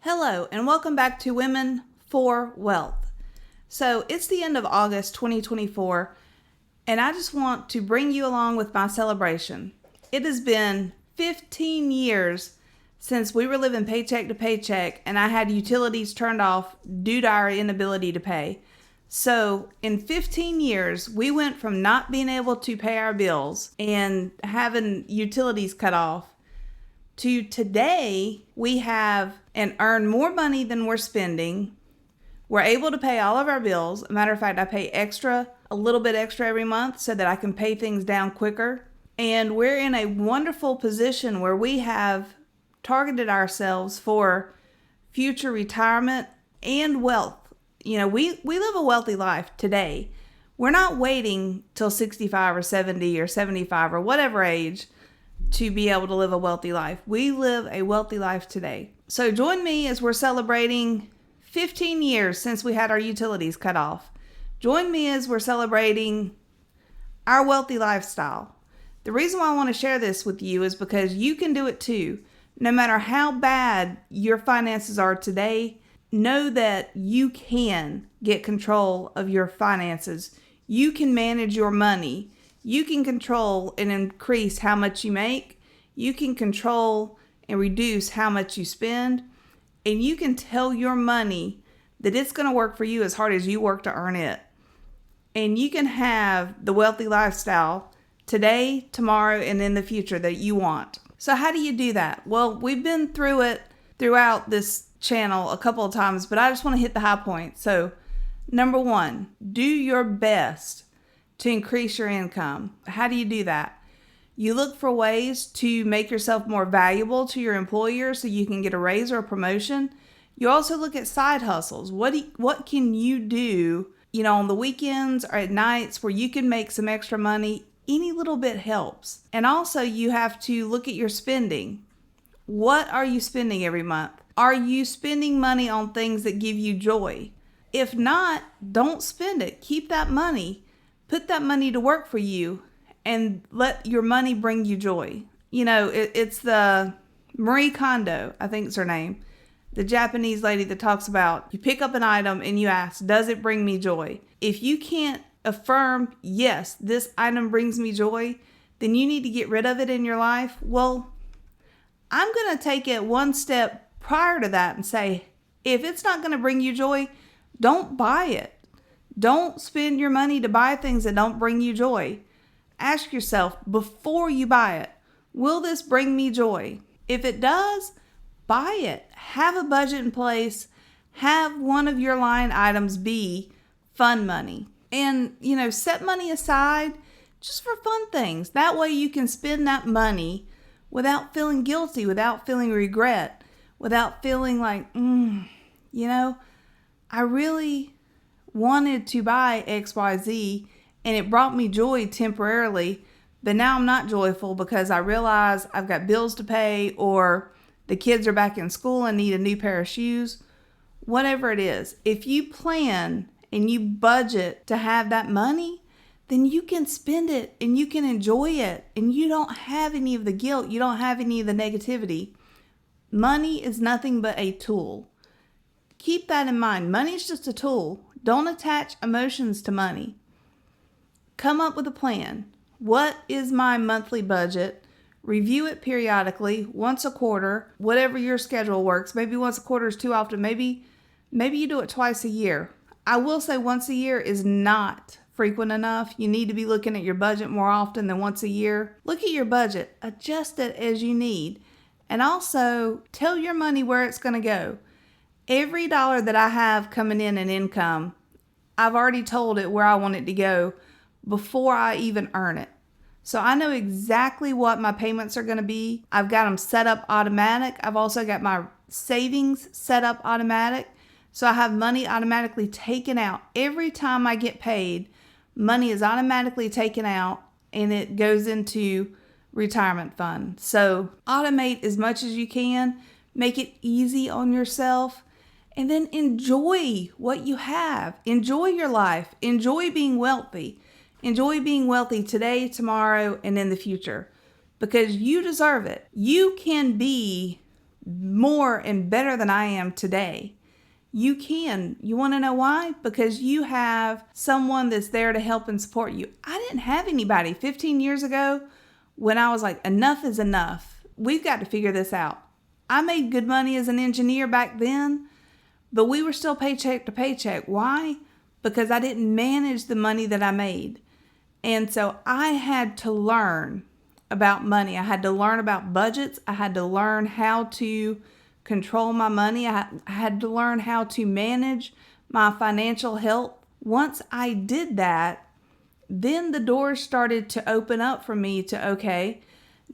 Hello, and welcome back to Women for Wealth. So it's the end of August 2024, and I just want to bring you along with my celebration. It has been 15 years since we were living paycheck to paycheck, and I had utilities turned off due to our inability to pay. So in 15 years, we went from not being able to pay our bills and having utilities cut off to today, we have and earn more money than we're spending. We're able to pay all of our bills. As a matter of fact, I pay a little bit extra every month so that I can pay things down quicker. And we're in a wonderful position where we have targeted ourselves for future retirement and wealth. You know, we live a wealthy life today. We're not waiting till 65 or 70 or 75 or whatever age to be able to live a wealthy life. We live a wealthy life today. So join me as we're celebrating 15 years since we had our utilities cut off. Join me as we're celebrating our wealthy lifestyle. The reason why I want to share this with you is because you can do it too. No matter how bad your finances are today, know that you can get control of your finances. You can manage your money. You can control and increase how much you make. You can control and reduce how much you spend. And you can tell your money that it's going to work for you as hard as you work to earn it. And you can have the wealthy lifestyle today, tomorrow, and in the future that you want. So how do you do that? Well, we've been through it throughout this channel a couple of times, but I just want to hit the high points. So number one, do your best to increase your income. How do you do that? You look for ways to make yourself more valuable to your employer so you can get a raise or a promotion. You also look at side hustles. What can you do, on the weekends or at nights where you can make some extra money? Any little bit helps. And also you have to look at your spending. What are you spending every month? Are you spending money on things that give you joy? If not, don't spend it. Keep that money. Put that money to work for you and let your money bring you joy. It's the Marie Kondo, I think it's her name, the Japanese lady that talks about you pick up an item and you ask, does it bring me joy? If you can't affirm, yes, this item brings me joy, then you need to get rid of it in your life. Well, I'm going to take it one step prior to that and say, if it's not going to bring you joy, don't buy it. Don't spend your money to buy things that don't bring you joy. Ask yourself before you buy it, will this bring me joy? If it does, buy it. Have a budget in place. Have one of your line items be fun money. And, set money aside just for fun things. That way you can spend that money without feeling guilty, without feeling regret, without feeling like, I really wanted to buy XYZ and it brought me joy temporarily, but now I'm not joyful because I realize I've got bills to pay or the kids are back in school and need a new pair of shoes. Whatever it is, if you plan and you budget to have that money, then you can spend it and you can enjoy it and you don't have any of the guilt. You don't have any of the negativity. Money is nothing but a tool. Keep that in mind. Money is just a tool. Don't attach emotions to money. Come up with a plan. What is my monthly budget? Review it periodically, once a quarter, whatever your schedule works. Maybe once a quarter is too often. Maybe you do it twice a year. I will say once a year is not frequent enough. You need to be looking at your budget more often than once a year. Look at your budget. Adjust it as you need. And also tell your money where it's going to go. Every dollar that I have coming in income, I've already told it where I want it to go before I even earn it. So I know exactly what my payments are going to be. I've got them set up automatic. I've also got my savings set up automatic. So I have money automatically taken out. Every time I get paid, money is automatically taken out and it goes into retirement fund. So automate as much as you can. Make it easy on yourself. And then enjoy what you have. Enjoy your life. Enjoy being wealthy. Enjoy being wealthy today, tomorrow, and in the future. Because you deserve it. You can be more and better than I am today. You can. You want to know why? Because you have someone that's there to help and support you. I didn't have anybody 15 years ago when I was like, enough is enough. We've got to figure this out. I made good money as an engineer back then, but we were still paycheck to paycheck. Why? Because I didn't manage the money that I made. And so I had to learn about money. I had to learn about budgets. I had to learn how to control my money. I had to learn how to manage my financial health. Once I did that, then the doors started to open up for me to, okay,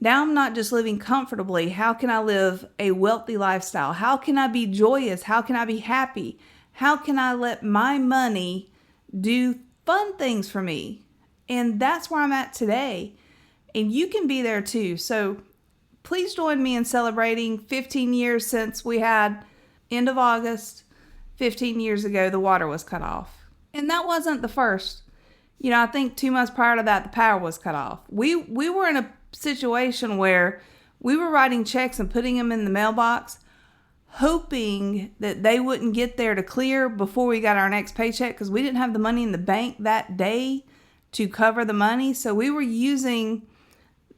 now I'm not just living comfortably. How can I live a wealthy lifestyle? How can I be joyous? How can I be happy? How can I let my money do fun things for me? And that's where I'm at today. And you can be there too. So please join me in celebrating 15 years since we had, end of August, 15 years ago, the water was cut off. And that wasn't the first. I think 2 months prior to that, the power was cut off. We were in a situation where we were writing checks and putting them in the mailbox, hoping that they wouldn't get there to clear before we got our next paycheck, because we didn't have the money in the bank that day to cover the money. So we were using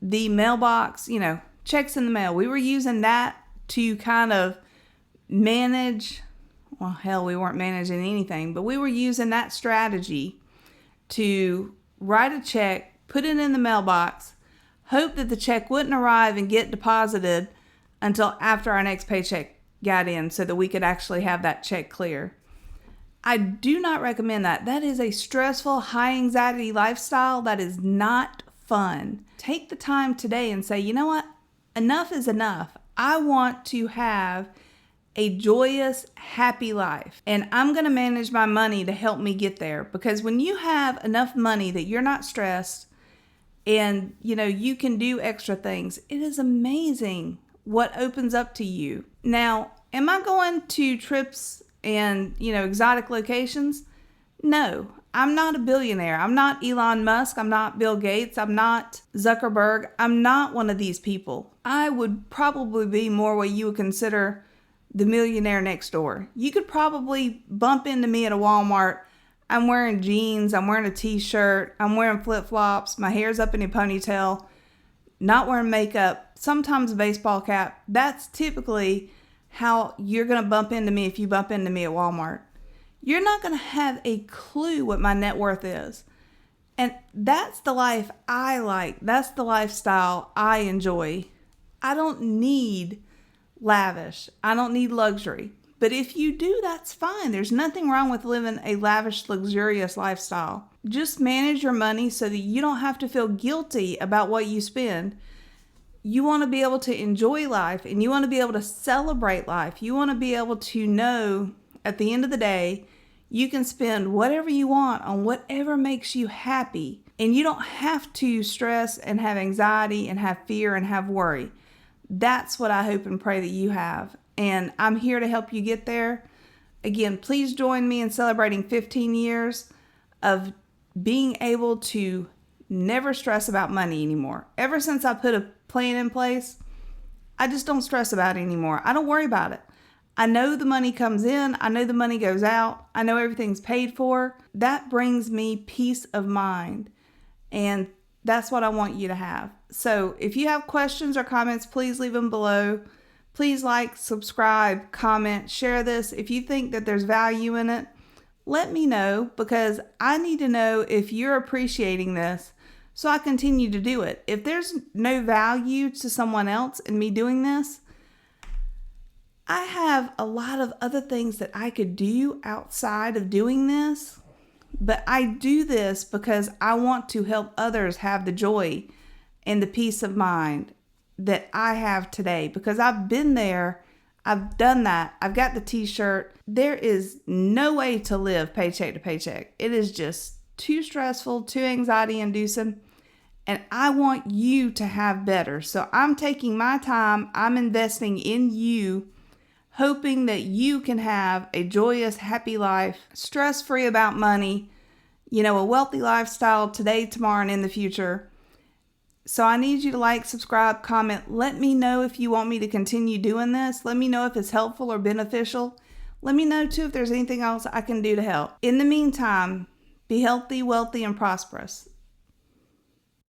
the mailbox, checks in the mail. We were using that to kind of manage, well, hell, we weren't managing anything, but we were using that strategy to write a check, put it in the mailbox, hope that the check wouldn't arrive and get deposited until after our next paycheck got in so that we could actually have that check clear. I do not recommend that. That is a stressful, high anxiety lifestyle. That is not fun. Take the time today and say, you know what? Enough is enough. I want to have a joyous, happy life. And I'm going to manage my money to help me get there. Because when you have enough money that you're not stressed and, you can do extra things, it is amazing what opens up to you. Now, am I going to trips and, exotic locations? No, I'm not a billionaire. I'm not Elon Musk. I'm not Bill Gates. I'm not Zuckerberg. I'm not one of these people. I would probably be more what you would consider the millionaire next door. You could probably bump into me at a Walmart. I'm wearing jeans. I'm wearing a t-shirt. I'm wearing flip-flops. My hair's up in a ponytail. Not wearing makeup. Sometimes a baseball cap. That's typically how you're going to bump into me if you bump into me at Walmart. You're not going to have a clue what my net worth is. And that's the life I like. That's the lifestyle I enjoy. I don't need lavish. I don't need luxury. But if you do, that's fine. There's nothing wrong with living a lavish, luxurious lifestyle. Just manage your money so that you don't have to feel guilty about what you spend. You want to be able to enjoy life and you want to be able to celebrate life. You want to be able to know at the end of the day, you can spend whatever you want on whatever makes you happy. And you don't have to stress and have anxiety and have fear and have worry. That's what I hope and pray that you have. And I'm here to help you get there. Again, please join me in celebrating 15 years of being able to never stress about money anymore. Ever since I put a plan in place, I just don't stress about it anymore. I don't worry about it. I know the money comes in. I know the money goes out. I know everything's paid for. That brings me peace of mind. And that's what I want you to have. So if you have questions or comments, please leave them below. Please like, subscribe, comment, share this. If you think that there's value in it, let me know, because I need to know if you're appreciating this so I continue to do it. If there's no value to someone else in me doing this, I have a lot of other things that I could do outside of doing this, but I do this because I want to help others have the joy and the peace of mind that I have today, because I've been there. I've done that. I've got the t-shirt. There is no way to live paycheck to paycheck. It is just too stressful, too anxiety inducing. And I want you to have better. So I'm taking my time. I'm investing in you, hoping that you can have a joyous, happy life, stress-free about money, a wealthy lifestyle today, tomorrow, and in the future. So I need you to like, subscribe, comment. Let me know if you want me to continue doing this. Let me know if it's helpful or beneficial. Let me know too if there's anything else I can do to help. In the meantime, be healthy, wealthy, and prosperous.